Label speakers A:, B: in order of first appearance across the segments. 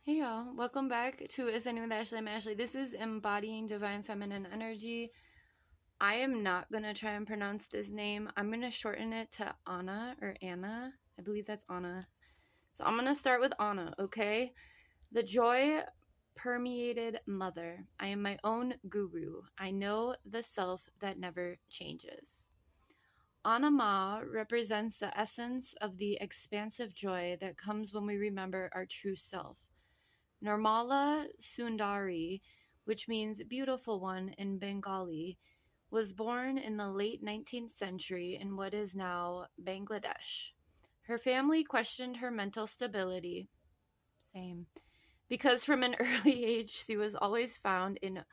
A: Hey y'all, welcome back to Ascending with Ashley. I'm Ashley. This is Embodying Divine Feminine Energy. I am not going to try and pronounce this name. I'm going to shorten it to Anna or Anna. I believe that's Anna. So I'm going to start with Anna, okay? The joy permeated mother. I am my own guru. I know the self that never changes. Anama represents the essence of the expansive joy that comes when we remember our true self. Nirmala Sundari, which means beautiful one in Bengali, was born in the late 19th century in what is now Bangladesh. Her family questioned her mental stability, same, because from an early age she was always found in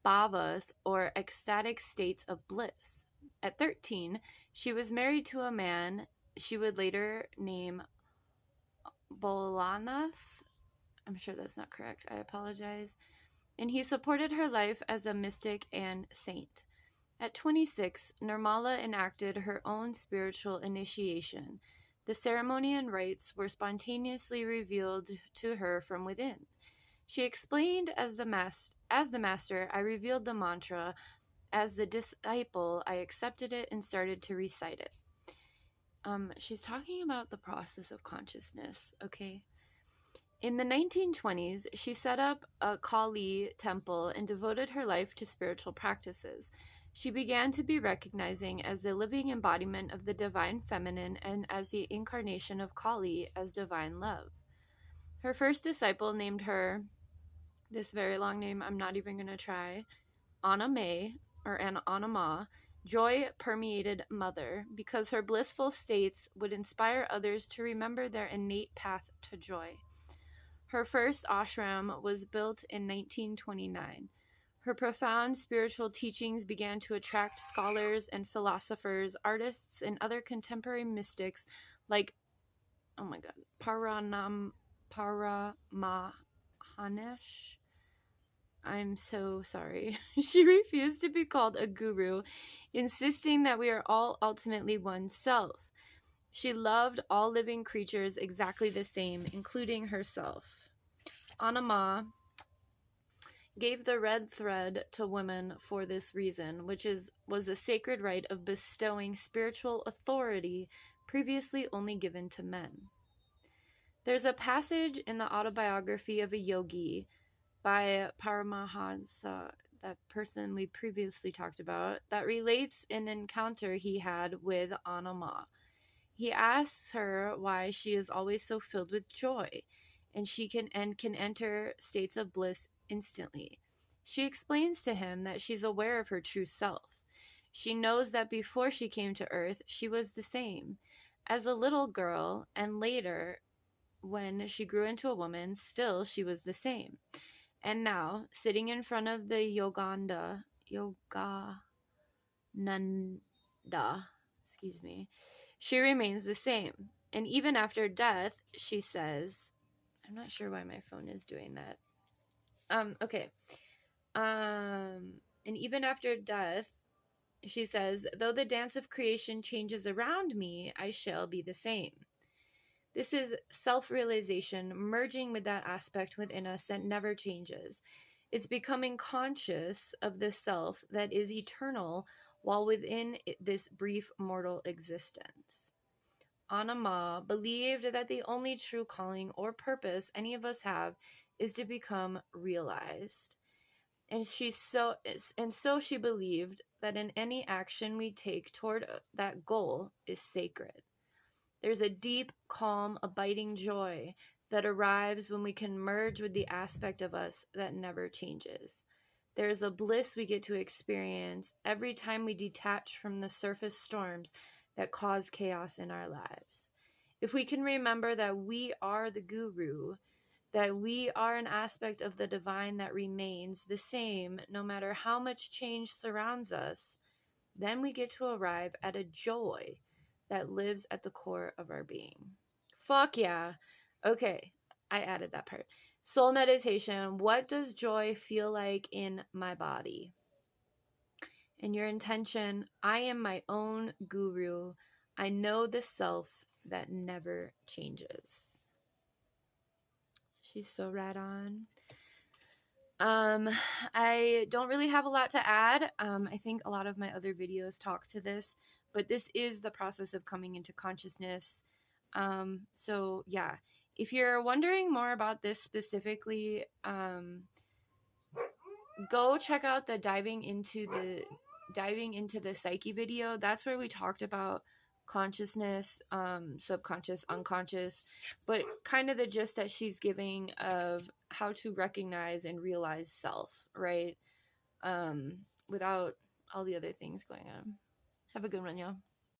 A: bhavas or ecstatic states of bliss. At 13, she was married to a man she would later name Bolanath. I'm sure that's not correct. I apologize. And he supported her life as a mystic and saint. At 26, Nirmala enacted her own spiritual initiation. The ceremony and rites were spontaneously revealed to her from within. She explained, as the master, I revealed the mantra. As the disciple, I accepted it and started to recite it. She's talking about the process of consciousness, okay? In the 1920s, she set up a Kali temple and devoted her life to spiritual practices. She began to be recognizing as the living embodiment of the divine feminine and as the incarnation of Kali as divine love. Her first disciple named her, this very long name I'm not even going to try, Anandamayi, or Anandama, joy permeated mother, because her blissful states would inspire others to remember their innate path to joy. Her first ashram was built in 1929. Her profound spiritual teachings began to attract scholars and philosophers, artists, and other contemporary mystics like, Paramahansa. I'm so sorry. She refused to be called a guru, insisting that we are all ultimately one self. She loved all living creatures exactly the same, including herself. Anama gave the red thread to women for this reason, which was the sacred right of bestowing spiritual authority previously only given to men. There's a passage in the autobiography of a yogi by Paramahansa, that person we previously talked about, that relates an encounter he had with Anama. He asks her why she is always so filled with joy, and she can enter states of bliss instantly. She explains to him that she's aware of her true self. She knows that before she came to Earth, she was the same. As a little girl, and later, when she grew into a woman, still she was the same. And now, sitting in front of the Yogananda, she remains the same. And even after death, she says, I'm not sure why my phone is doing that. Okay. And even after death, she says, though the dance of creation changes around me, I shall be the same. This is self-realization merging with that aspect within us that never changes. It's becoming conscious of the self that is eternal while within this brief mortal existence. Anama believed that the only true calling or purpose any of us have is to become realized. And so she believed that in any action we take toward that goal is sacred. There's a deep, calm, abiding joy that arrives when we can merge with the aspect of us that never changes. There's a bliss we get to experience every time we detach from the surface storms that cause chaos in our lives. If we can remember that we are the guru, that we are an aspect of the divine that remains the same no matter how much change surrounds us, then we get to arrive at a joy that lives at the core of our being. Fuck yeah. Okay, I added that part. Soul meditation. What does joy feel like in my body? And your intention, I am my own guru. I know the self that never changes. She's so rad on. I don't really have a lot to add. I think a lot of my other videos talk to this, but this is the process of coming into consciousness. So yeah, if you're wondering more about this specifically, go check out the diving into the psyche video. That's where we talked about consciousness, subconscious, unconscious, but kind of the gist that she's giving of how to recognize and realize self, right? Without all the other things going on. Have a good one, y'all.